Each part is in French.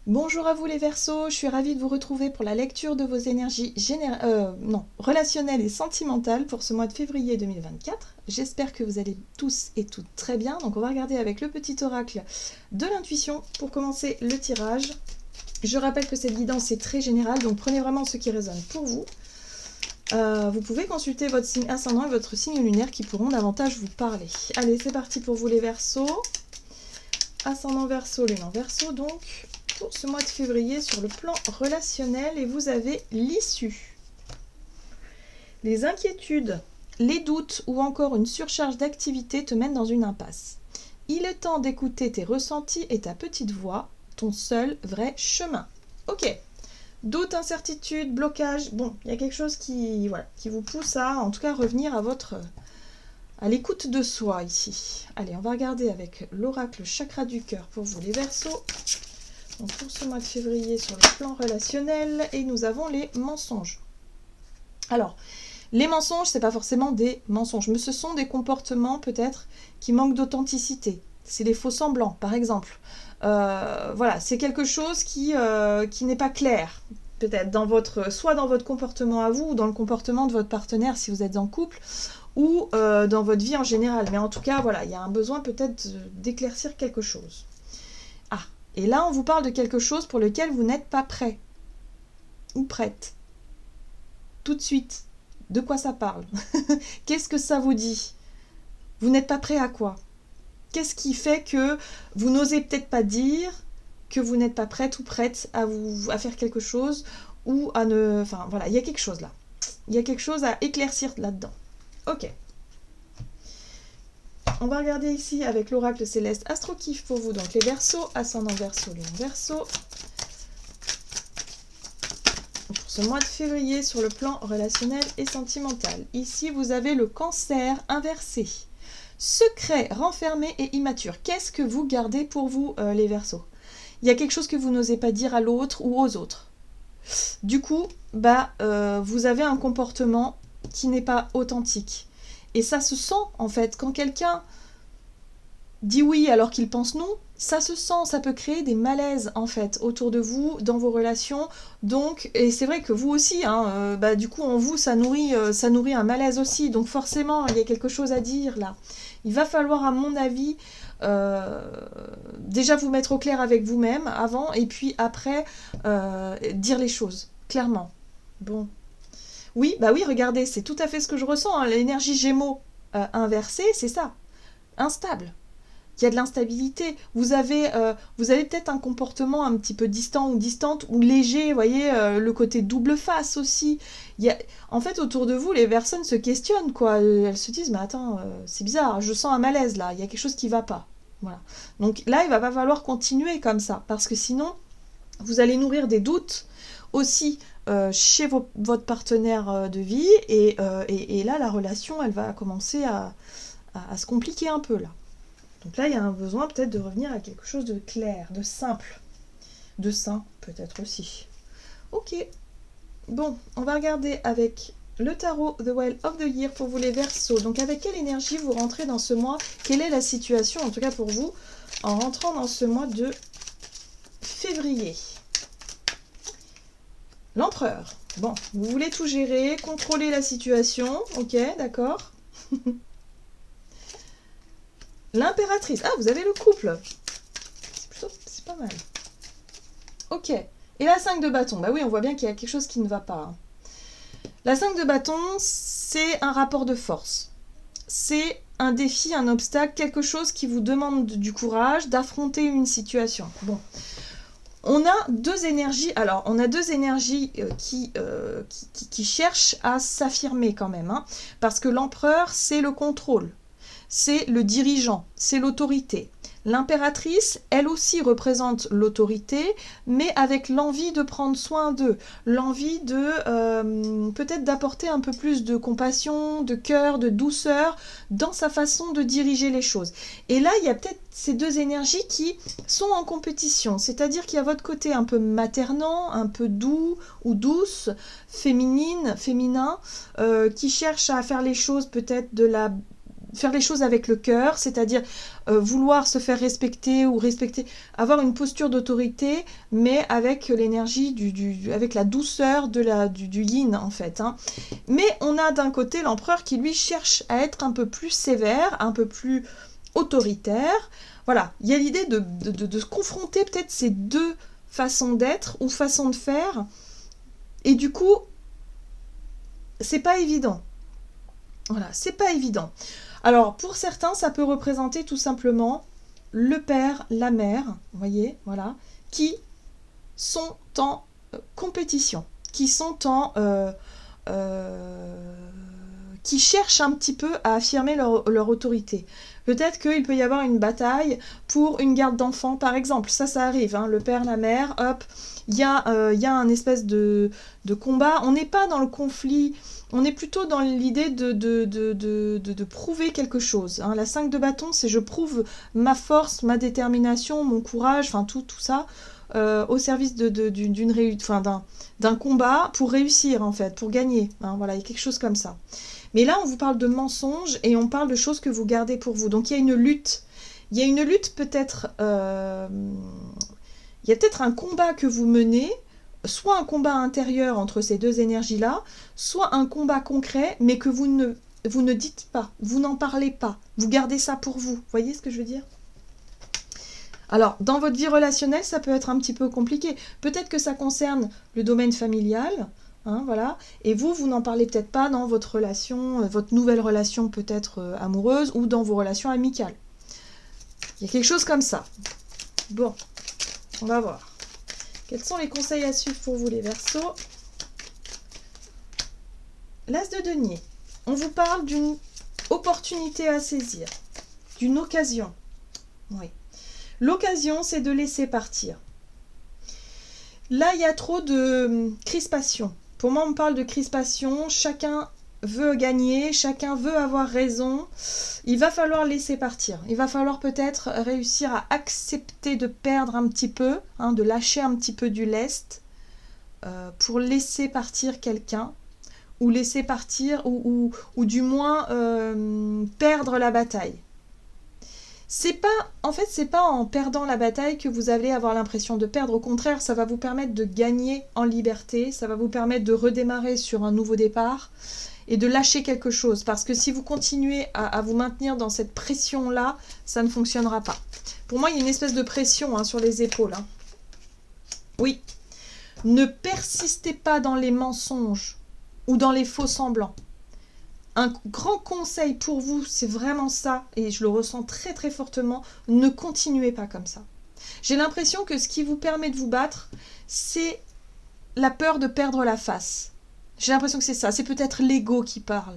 Bonjour à vous les Verseaux, je suis ravie de vous retrouver pour la lecture de vos énergies relationnelles et sentimentales pour ce mois de février 2024. J'espère que vous allez tous et toutes très bien. Donc on va regarder avec le petit oracle de l'intuition pour commencer le tirage. Je rappelle que cette guidance est très générale, donc prenez vraiment ce qui résonne pour vous. Vous pouvez consulter votre signe ascendant et votre signe lunaire qui pourront davantage vous parler. Allez, c'est parti pour vous les Verseaux. Ascendant Verseau, lune en Verseau donc. Pour ce mois de février sur le plan relationnel et vous avez l'issue. Les inquiétudes, les doutes ou encore une surcharge d'activité te mènent dans une impasse. Il est temps d'écouter tes ressentis et ta petite voix, ton seul vrai chemin. Ok, doute, incertitude, blocage, bon, il y a quelque chose qui vous pousse à en tout cas revenir à l'écoute de soi ici. Allez, on va regarder avec l'oracle chakra du cœur pour vous les Verseaux. Donc pour ce mois de février sur le plan relationnel, et nous avons les mensonges. Alors, les mensonges, c'est pas forcément des mensonges, mais ce sont des comportements peut-être qui manquent d'authenticité. C'est des faux semblants, par exemple. Voilà, c'est quelque chose qui n'est pas clair, peut-être soit dans votre comportement à vous, ou dans le comportement de votre partenaire si vous êtes en couple, ou dans votre vie en général. Mais en tout cas, voilà, il y a un besoin peut-être d'éclaircir quelque chose. Et là, on vous parle de quelque chose pour lequel vous n'êtes pas prêt ou prête. Tout de suite. De quoi ça parle? Qu'est-ce que ça vous dit? Vous n'êtes pas prêt à quoi? Qu'est-ce qui fait que vous n'osez peut-être pas dire que vous n'êtes pas prête ou prête à faire quelque chose ou à ne... Enfin, voilà, il y a quelque chose là. Il y a quelque chose à éclaircir là-dedans. Ok. On va regarder ici avec l'oracle céleste Astro-Kiff pour vous, donc les Verseaux, ascendant Verseau, lune Verseau. Pour ce mois de février sur le plan relationnel et sentimental. Ici, vous avez le Cancer inversé. Secret, renfermé et immature. Qu'est-ce que vous gardez pour vous, les Verseaux? Il y a quelque chose que vous n'osez pas dire à l'autre ou aux autres. Du coup, vous avez un comportement qui n'est pas authentique. Et ça se sent, en fait, quand quelqu'un dit oui alors qu'il pense non, ça se sent, ça peut créer des malaises, en fait, autour de vous, dans vos relations. Donc, et c'est vrai que vous aussi, du coup, en vous, ça nourrit un malaise aussi. Donc, forcément, il y a quelque chose à dire, là. Il va falloir, à mon avis, déjà vous mettre au clair avec vous-même avant, et puis après, dire les choses, clairement. Bon. Oui, regardez, c'est tout à fait ce que je ressens. Hein. L'énergie Gémeaux inversée, c'est ça. Instable. Il y a de l'instabilité. Vous avez peut-être un comportement un petit peu distant ou distante ou léger, vous voyez, le côté double face aussi. En fait, autour de vous, les personnes se questionnent, quoi. Elles se disent, mais attends, c'est bizarre, je sens un malaise là, il y a quelque chose qui ne va pas. Voilà. Donc là, il va pas falloir continuer comme ça, parce que sinon, vous allez nourrir des doutes aussi chez votre partenaire de vie, et là, la relation, elle va commencer à se compliquer un peu, là. Donc là, il y a un besoin peut-être de revenir à quelque chose de clair, de simple, de sain peut-être aussi. Ok, bon, on va regarder avec le tarot The Well of the Year pour vous les Verseaux. Donc avec quelle énergie vous rentrez dans ce mois? Quelle est la situation, en tout cas pour vous, en rentrant dans ce mois de février? L'empereur. Bon, vous voulez tout gérer, contrôler la situation, ok, d'accord. L'impératrice. Ah, vous avez le couple. C'est pas mal. Ok. Et la 5 de bâton. Bah oui, on voit bien qu'il y a quelque chose qui ne va pas. Hein. La 5 de bâton, c'est un rapport de force. C'est un défi, un obstacle, quelque chose qui vous demande du courage, d'affronter une situation. Bon. On a deux énergies. Alors, on a deux énergies qui cherchent à s'affirmer quand même. Hein, parce que l'empereur, c'est le contrôle. C'est le dirigeant, c'est l'autorité. L'impératrice, elle aussi représente l'autorité, mais avec l'envie de prendre soin d'eux, l'envie de peut-être d'apporter un peu plus de compassion, de cœur, de douceur dans sa façon de diriger les choses. Et là, il y a peut-être ces deux énergies qui sont en compétition, c'est-à-dire qu'il y a votre côté un peu maternant, un peu doux ou douce, féminin, qui cherche à faire les choses peut-être faire les choses avec le cœur, c'est-à-dire vouloir se faire respecter ou respecter, avoir une posture d'autorité, mais avec l'énergie, avec la douceur du yin en fait. Hein. Mais on a d'un côté l'empereur qui lui cherche à être un peu plus sévère, un peu plus autoritaire. Voilà, il y a l'idée de se confronter peut-être ces deux façons d'être ou façons de faire, et du coup, c'est pas évident. Voilà, c'est pas évident. Alors, pour certains, ça peut représenter tout simplement le père, la mère, vous voyez, voilà, qui sont en compétition, qui sont qui cherchent un petit peu à affirmer leur autorité. Peut-être qu'il peut y avoir une bataille pour une garde d'enfants, par exemple. Ça arrive, hein, le père, la mère, hop, il y a un espèce de combat. On n'est pas dans le conflit, on est plutôt dans l'idée de prouver quelque chose. Hein. La 5 de bâton, c'est je prouve ma force, ma détermination, mon courage, enfin tout ça, au service d'un combat pour réussir, en fait, pour gagner. Hein, voilà, il y a quelque chose comme ça. Mais là, on vous parle de mensonges et on parle de choses que vous gardez pour vous. Donc, il y a une lutte. Il y a une lutte peut-être... il y a peut-être un combat que vous menez, soit un combat intérieur entre ces deux énergies-là, soit un combat concret, mais que vous ne dites pas, vous n'en parlez pas. Vous gardez ça pour vous. Vous voyez ce que je veux dire ? Alors, dans votre vie relationnelle, ça peut être un petit peu compliqué. Peut-être que ça concerne le domaine familial, hein, voilà. Et vous n'en parlez peut-être pas dans votre relation, votre nouvelle relation peut-être amoureuse ou dans vos relations amicales. Il y a quelque chose comme ça. Bon, on va voir. Quels sont les conseils à suivre pour vous, les Verseaux ? L'As de denier. On vous parle d'une opportunité à saisir, d'une occasion. Oui. L'occasion, c'est de laisser partir. Là, il y a trop de crispation. Pour moi, on parle de crispation. Chacun veut gagner, chacun veut avoir raison. Il va falloir laisser partir. Il va falloir peut-être réussir à accepter de perdre un petit peu, hein, de lâcher un petit peu du lest pour laisser partir quelqu'un, ou laisser partir, ou du moins perdre la bataille. C'est pas en perdant la bataille que vous allez avoir l'impression de perdre. Au contraire, ça va vous permettre de gagner en liberté, ça va vous permettre de redémarrer sur un nouveau départ et de lâcher quelque chose. Parce que si vous continuez à vous maintenir dans cette pression-là, ça ne fonctionnera pas. Pour moi, il y a une espèce de pression sur les épaules. Hein. Oui. Ne persistez pas dans les mensonges ou dans les faux semblants. Un grand conseil pour vous, c'est vraiment ça, et je le ressens très très fortement, ne continuez pas comme ça. J'ai l'impression que ce qui vous permet de vous battre, c'est la peur de perdre la face. J'ai l'impression que c'est ça, c'est peut-être l'ego qui parle.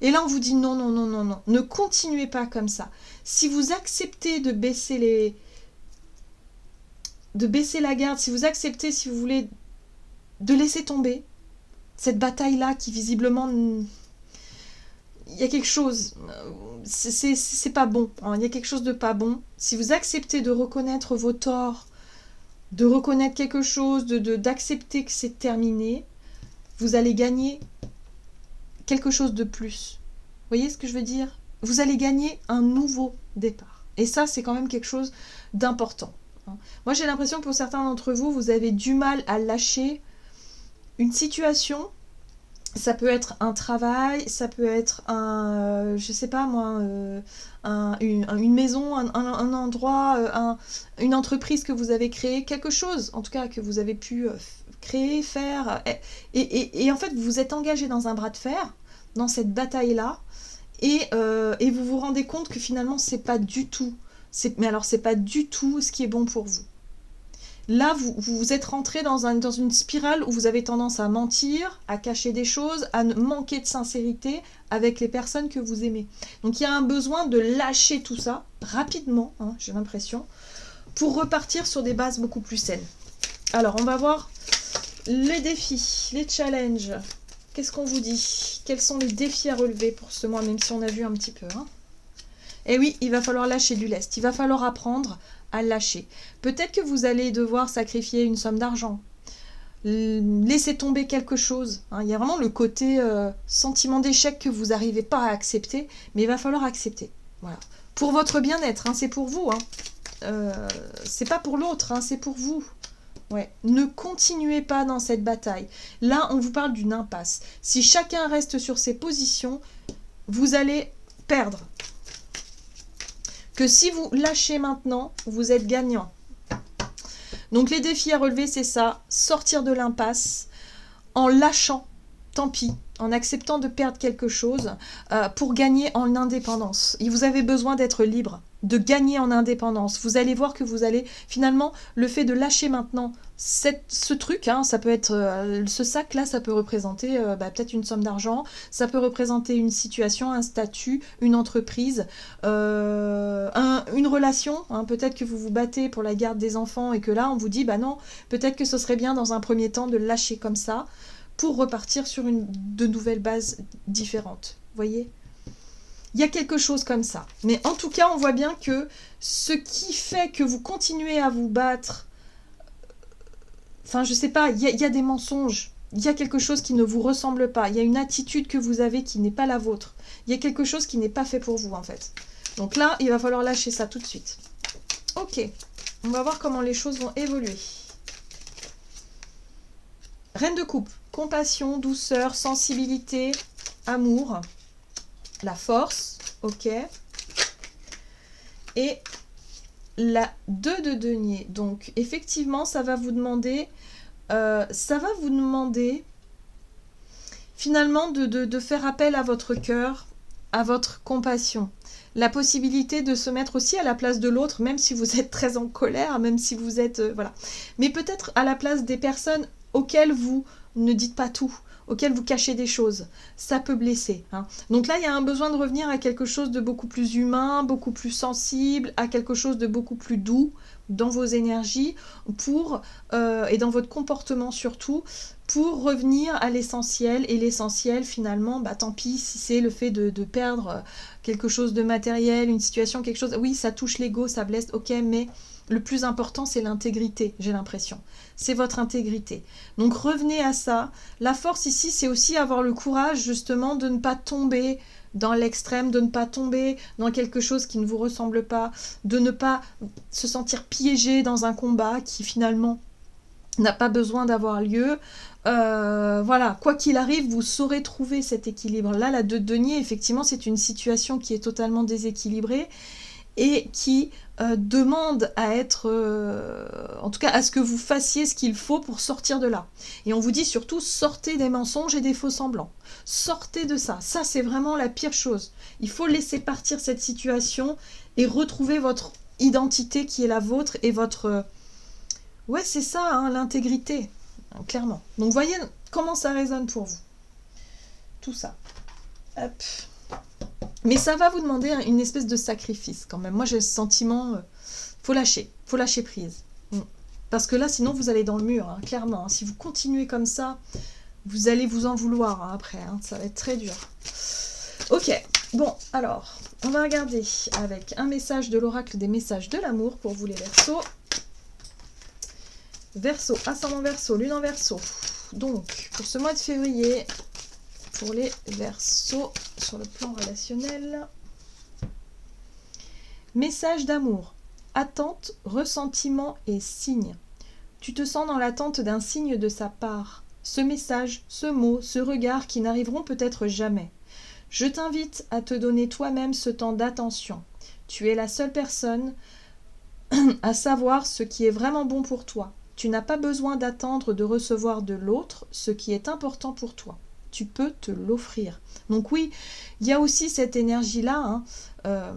Et là, on vous dit non, non, non, non, non, ne continuez pas comme ça. Si vous acceptez de baisser la garde, si vous acceptez, si vous voulez, de laisser tomber cette bataille-là qui visiblement... Il y a quelque chose, c'est pas bon, hein, il y a quelque chose de pas bon. Si vous acceptez de reconnaître vos torts, de reconnaître quelque chose, d'accepter que c'est terminé, vous allez gagner quelque chose de plus. Vous voyez ce que je veux dire ? Vous allez gagner un nouveau départ. Et ça, c'est quand même quelque chose d'important. Hein. Moi, j'ai l'impression que pour certains d'entre vous, vous avez du mal à lâcher une situation. Ça peut être un travail, ça peut être je sais pas moi, une maison, un endroit, une entreprise que vous avez créée, quelque chose en tout cas que vous avez pu créer, faire. Et en fait, vous vous êtes engagé dans un bras de fer, dans cette bataille-là, et vous vous rendez compte que finalement, c'est pas du tout, c'est pas du tout ce qui est bon pour vous. Là, vous êtes rentré dans une spirale où vous avez tendance à mentir, à cacher des choses, à manquer de sincérité avec les personnes que vous aimez. Donc, il y a un besoin de lâcher tout ça rapidement, hein, j'ai l'impression, pour repartir sur des bases beaucoup plus saines. Alors, on va voir les défis, les challenges. Qu'est-ce qu'on vous dit ? Quels sont les défis à relever pour ce mois, même si on a vu un petit peu, hein ? Et oui, il va falloir lâcher du lest. Il va falloir apprendre à lâcher. Peut-être que vous allez devoir sacrifier une somme d'argent. laisser tomber quelque chose. Hein. Il y a vraiment le côté sentiment d'échec que vous n'arrivez pas à accepter, mais il va falloir accepter. Voilà. Pour votre bien-être, hein, c'est pour vous. Hein. C'est pas pour l'autre, hein, c'est pour vous. Ouais. Ne continuez pas dans cette bataille. Là, on vous parle d'une impasse. Si chacun reste sur ses positions, vous allez perdre. Que si vous lâchez maintenant, vous êtes gagnant. Donc les défis à relever, c'est ça. Sortir de l'impasse en lâchant, tant pis, en acceptant de perdre quelque chose pour gagner en indépendance. Et vous avez besoin d'être libre, de gagner en indépendance. Vous allez voir que vous allez, finalement, le fait de lâcher maintenant ce truc, hein, ça peut être, ce sac-là, ça peut représenter peut-être une somme d'argent, ça peut représenter une situation, un statut, une entreprise, une relation, hein, peut-être que vous vous battez pour la garde des enfants et que là, on vous dit, bah non, peut-être que ce serait bien dans un premier temps de lâcher comme ça, pour repartir sur de nouvelles bases différentes. Vous voyez ? Il y a quelque chose comme ça. Mais en tout cas, on voit bien que ce qui fait que vous continuez à vous battre, enfin, je sais pas, il y a des mensonges. Il y a quelque chose qui ne vous ressemble pas. Il y a une attitude que vous avez qui n'est pas la vôtre. Il y a quelque chose qui n'est pas fait pour vous, en fait. Donc là, il va falloir lâcher ça tout de suite. Ok. On va voir comment les choses vont évoluer. Reine de coupe. Compassion, douceur, sensibilité, amour, la force, ok. Et la 2 de denier. Donc, effectivement, ça va vous demander finalement de faire appel à votre cœur, à votre compassion. La possibilité de se mettre aussi à la place de l'autre, même si vous êtes très en colère, même si vous êtes... voilà. Mais peut-être à la place des personnes auxquelles vous ne dites pas tout, auxquelles vous cachez des choses. Ça peut blesser. Hein. Donc là, il y a un besoin de revenir à quelque chose de beaucoup plus humain, beaucoup plus sensible, à quelque chose de beaucoup plus doux dans vos énergies et dans votre comportement surtout, pour revenir à l'essentiel. Et l'essentiel, finalement, tant pis si c'est le fait de perdre quelque chose de matériel, une situation, quelque chose... Oui, ça touche l'ego, ça blesse, ok, mais... Le plus important, c'est l'intégrité, j'ai l'impression. C'est votre intégrité. Donc revenez à ça. La force ici, c'est aussi avoir le courage justement de ne pas tomber dans l'extrême, de ne pas tomber dans quelque chose qui ne vous ressemble pas, de ne pas se sentir piégé dans un combat qui finalement n'a pas besoin d'avoir lieu. Voilà, quoi qu'il arrive, vous saurez trouver cet équilibre. Là, la 2 de denier, effectivement, c'est une situation qui est totalement déséquilibrée et qui demande à être, en tout cas à ce que vous fassiez ce qu'il faut pour sortir de là. Et on vous dit surtout, sortez des mensonges et des faux semblants. Sortez de ça. Ça, c'est vraiment la pire chose. Il faut laisser partir cette situation et retrouver votre identité qui est la vôtre et votre... Ouais, c'est ça, hein, l'intégrité, clairement. Donc, voyez comment ça résonne pour vous. Tout ça. Hop. Mais ça va vous demander une espèce de sacrifice quand même. Moi, j'ai le sentiment, faut lâcher prise. Parce que là, sinon, vous allez dans le mur, hein, clairement. Hein. Si vous continuez comme ça, vous allez vous en vouloir hein, après. Hein. Ça va être très dur. Ok, bon, alors, on va regarder avec un message de l'oracle des messages de l'amour pour vous les Verseaux. Verseau, ascendant Verseau, lune en Verseau. Donc, pour ce mois de février... Pour les Verseaux sur le plan relationnel. Message d'amour. Attente, ressentiment et signe. Tu te sens dans l'attente d'un signe de sa part. Ce message, ce mot, ce regard qui n'arriveront peut-être jamais. Je t'invite à te donner toi-même ce temps d'attention. Tu es la seule personne à savoir ce qui est vraiment bon pour toi. Tu n'as pas besoin d'attendre de recevoir de l'autre ce qui est important pour toi. Tu peux te l'offrir. Donc oui, il y a aussi cette énergie-là hein,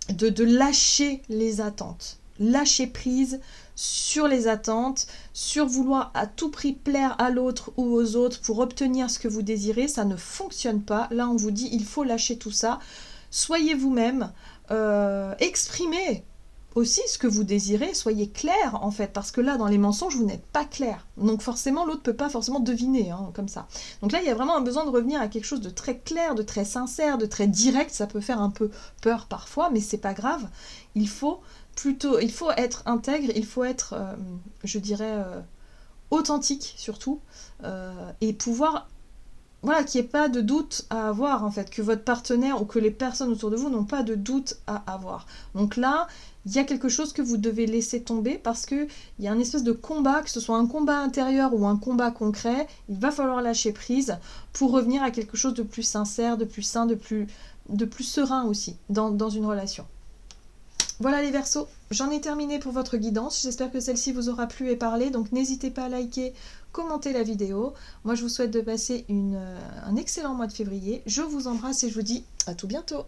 de lâcher les attentes. Lâcher prise sur les attentes, sur vouloir à tout prix plaire à l'autre ou aux autres pour obtenir ce que vous désirez. Ça ne fonctionne pas. Là, on vous dit, il faut lâcher tout ça. Soyez vous-même, exprimez aussi ce que vous désirez, soyez clair en fait, parce que là dans les mensonges vous n'êtes pas clair, donc forcément l'autre peut pas forcément deviner hein, comme ça. Donc là il y a vraiment un besoin de revenir à quelque chose de très clair, de très sincère, de très direct. Ça peut faire un peu peur parfois, mais c'est pas grave. Il faut être intègre, il faut être, je dirais, authentique surtout, et pouvoir, voilà, qu'il n'y ait pas de doute à avoir en fait, que votre partenaire ou que les personnes autour de vous n'ont pas de doute à avoir. Donc là, il y a quelque chose que vous devez laisser tomber parce qu'il y a une espèce de combat, que ce soit un combat intérieur ou un combat concret, il va falloir lâcher prise pour revenir à quelque chose de plus sincère, de plus sain, de plus serein aussi dans une relation. Voilà les Verseaux, j'en ai terminé pour votre guidance, j'espère que celle-ci vous aura plu et parlé, donc n'hésitez pas à liker, commenter la vidéo. Moi je vous souhaite de passer un excellent mois de février, je vous embrasse et je vous dis à tout bientôt.